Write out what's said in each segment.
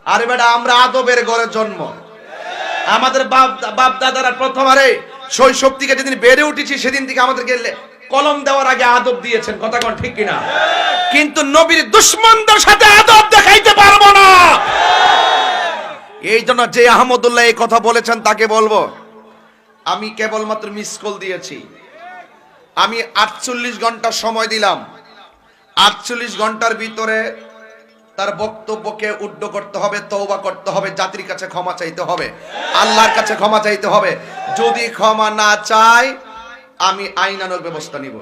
আরে বেটা, আমরা আদবের ঘরে জন্ম। আমাদের বাপ দাদারা প্রথমারে শৈশব থেকে যেদিন বেড়ে উঠেছি সেদিন থেকে আমাদেরকে কলম দেওয়ার আগে আদব দিয়েছেন। কথা কোন ঠিক কিনা? কিন্তু নবীর দুশমনদের সাথে আদব দেখাইতে পারবো না। এই জন্য যে আহমদুল্লাহ এই কথা বলেছেন তাকে বলবো, আমি কেবলমাত্র মিস কল দিয়েছি। আমি 48 ঘন্টা সময় দিলাম। 48 ঘন্টার ভিতরে তার বক্তব্যকে উড্ড করতে হবে, তওবা করতে হবে, জাতির কাছে ক্ষমা চাইতে হবে, আল্লাহর কাছে ক্ষমা চাইতে হবে। যদি ক্ষমা না চায় আমি আইনানুগ ব্যবস্থা নিব।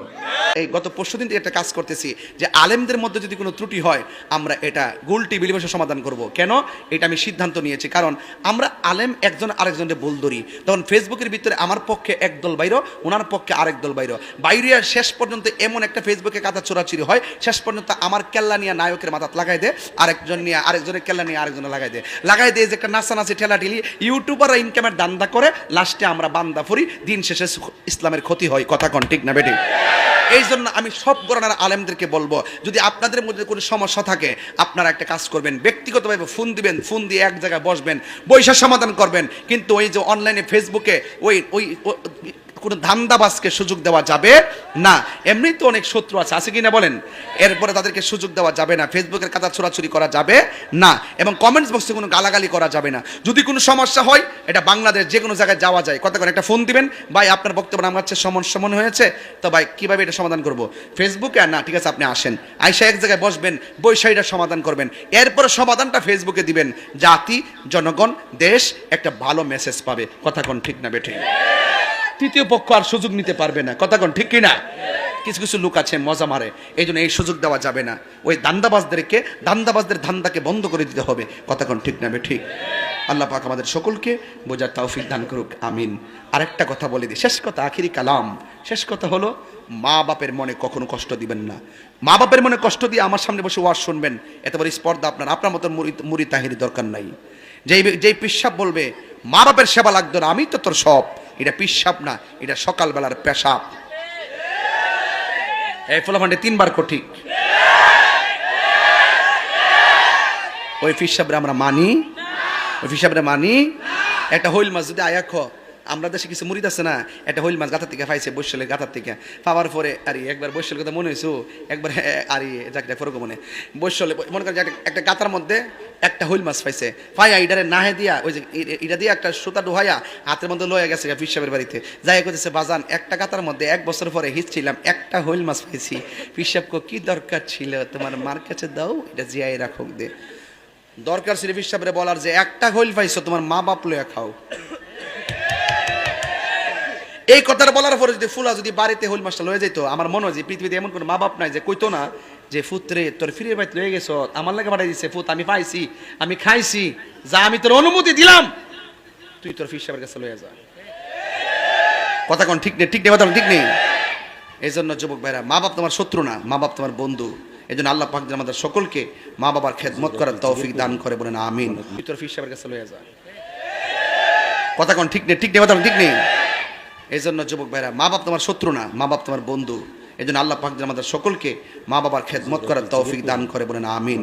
এই গত পরশুদিন থেকে একটা কাজ করতেছি যে আলেমদের মধ্যে যদি কোনো ত্রুটি হয় আমরা এটা গোলটি বিলিবসে সমাধান করব। কেন? এটা আমি সিদ্ধান্ত নিয়েছি, কারণ আমরা আলেম একজন আরেকজনকে বল ধরি, তখন ফেসবুকের ভিতরে আমার পক্ষে একদল বাইর, ওনার পক্ষে আরেক দল বাইর, বাইরে শেষ পর্যন্ত এমন একটা ফেসবুকে কাদা চোরাচুরি হয়, শেষ পর্যন্ত আমার কেল্লা নিয়ে নায়কের মাথাত লাগাই দেয়, আরেকজন নিয়ে আরেকজনের কেল্লা নিয়ে আরেকজনে লাগাই দেয় যে একটা নাচানাচি ঠেলাঠেলি ইউটিউবাররা ইনকামের দান্দা করে, লাস্টে আমরা বান্দা ফুরি, দিন শেষে ইসলামের ক্ষতি হয়। কথা কোন ঠিক না বেটি? এই জন্য আমি সব গণনার আলেমদেরকে বলবো, যদি আপনাদের মধ্যে কোনো সমস্যা থাকে আপনারা একটা কাজ করবেন, ব্যক্তিগতভাবে ফোন দিবেন, ফোন দিয়ে এক জায়গায় বসবেন, বৈশা সমাধান করবেন। কিন্তু ওই যে অনলাইনে ফেসবুকে ওই কোনো ধান্দাবাজকে সুযোগ দেওয়া যাবে না। এমনি তো অনেক শত্রু আছে কি না বলেন? এরপরে তাদেরকে সুযোগ দেওয়া যাবে না, ফেসবুকের কাদা ছোড়াছুরি করা যাবে না, এবং কমেন্টস বক্সে কোনো গালাগালি করা যাবে না। যদি কোনো সমস্যা হয়, এটা বাংলাদেশ যে কোনো জায়গায় যাওয়া যায়, কথা করে একটা ফোন দিবেন, ভাই আপনার বক্তব্য আমার কাছে সমন হয়েছে তো ভাই কীভাবে এটা সমাধান করব? ফেসবুকে আর না, ঠিক আছে আপনি আসেন, আইসা এক জায়গায় বসবেন, বৈশাখীটা সমাধান করবেন, এরপরে সমাধানটা ফেসবুকে দিবেন, জাতি জনগণ দেশ একটা ভালো মেসেজ পাবে। কথা কোন ঠিক না বেঠিক? তৃতীয় পক্ষ আর সুযোগ নিতে পারবে না। কথা কোন ঠিক কিনা? কিছু কিছু লোক আছে মজা মারে, এই জন্য এই সুযোগ দেওয়া যাবে না। ওই দান্দাবাজদের ধান্দাকে বন্ধ করে দিতে হবে। কথা কোন ঠিক না ঠিক? আল্লাহ পাক আমাদের সকলকে বোঝার তৌফিক দান করুক, আমিন। আরেকটা কথা বলে দিই, শেষ কথা, আখিরি কালাম, শেষ কথা হলো, মা বাপের মনে কখনো কষ্ট দিবেন না। মা বাপের মনে কষ্ট দিয়ে আমার সামনে বসে ওয়াজ শুনবেন, এত বড় স্পর্ধা আপনার মতো মুড়ি তাহিরি দরকার নাই। যেই পিসাব বলবে মা বাপের সেবা লাগতো না, আমি তো তোর সব, এটা পিসাব না, এটা সকালবেলার পেশাব। এই ফলাফান্ডে 3 বার ঠিক। ওই পিসাবরে আমরা মানি, ওই পিসাবরে মানি। একটা হইল মাছ যদি আয়া আমরা দেশে কিছু মুরিদ আছে না, একটা হইল মাছ গাথার থেকে পাইছে, বৈশালের গাথার থেকে পাওয়ার পরে আরে একবার বৈশালের কথা মনে হয়েছে, একবার আরে যাকে ফরক মনে বৈশালে মনে করেন একটা গাতার মধ্যে একটা হইল মাছ পাইছে, পাইয়া ইডারে নাহে দিয়া ওই যে ইটা দিয়ে একটা সুতা ডুহাইয়া হাতের মধ্যে লয়ে গেছে পিসাবের বাড়িতে, যাই করতেছে বাজান একটা গাতার মধ্যে 1 বছর পরে হিঁচছিলাম, একটা হইল মাছ পাইছি। পিসাবকে কি দরকার ছিল, তোমার মার কাছে দাও, এটা জিয়াই রাখুক দে। দরকার ছিল পিসাবরে বলার যে একটা হইল পাইছো, তোমার মা বাপ লইয়া খাও। এই কথাটা বলার পরে যদি ফুলা যদি বাড়িতে হইল মাছটা লয়ে যেত, আমার মনে হয় যে পৃথিবীতে এমন কোনো মা বাপ নাই যে কইতো না যে ফুতরে তোর ফিরে বাড়িতে লয়ে গেছ, আমার লাগে পাঠাই দিচ্ছে, ফুত আমি পাইছি, আমি খাইছি, যা আমি তোর অনুমতি দিলাম, তুই তোর ফিসাবের কাছে লয়ে যা। কথা কোন ঠিক নেই? ঠিক নেই, কথা ঠিক নেই। এই জন্য যুবক ভাইরা, মা বাপ তোমার শত্রু না, মা বাপ তোমার বন্ধু। এই জন্য আল্লাহ পাক আমাদের সকলকে মা বাবার খেদমত করার তৌফিক দান করে, বলেন আমিন। তুই তোর ফিসাবের কাছে লয়ে যা। কথা কোন ঠিক নেই? ঠিক নেই, কথা ঠিক নেই। এই জন্য যুবক ভাইরা, মা বাপ তোমার শত্রু না, মা বাপ তোমার বন্ধু। এই জন্য আল্লাহ পাক আমাদের সকলকে মা বাবার খেদমত করার তৌফিক দান করে, বলেন আমিন।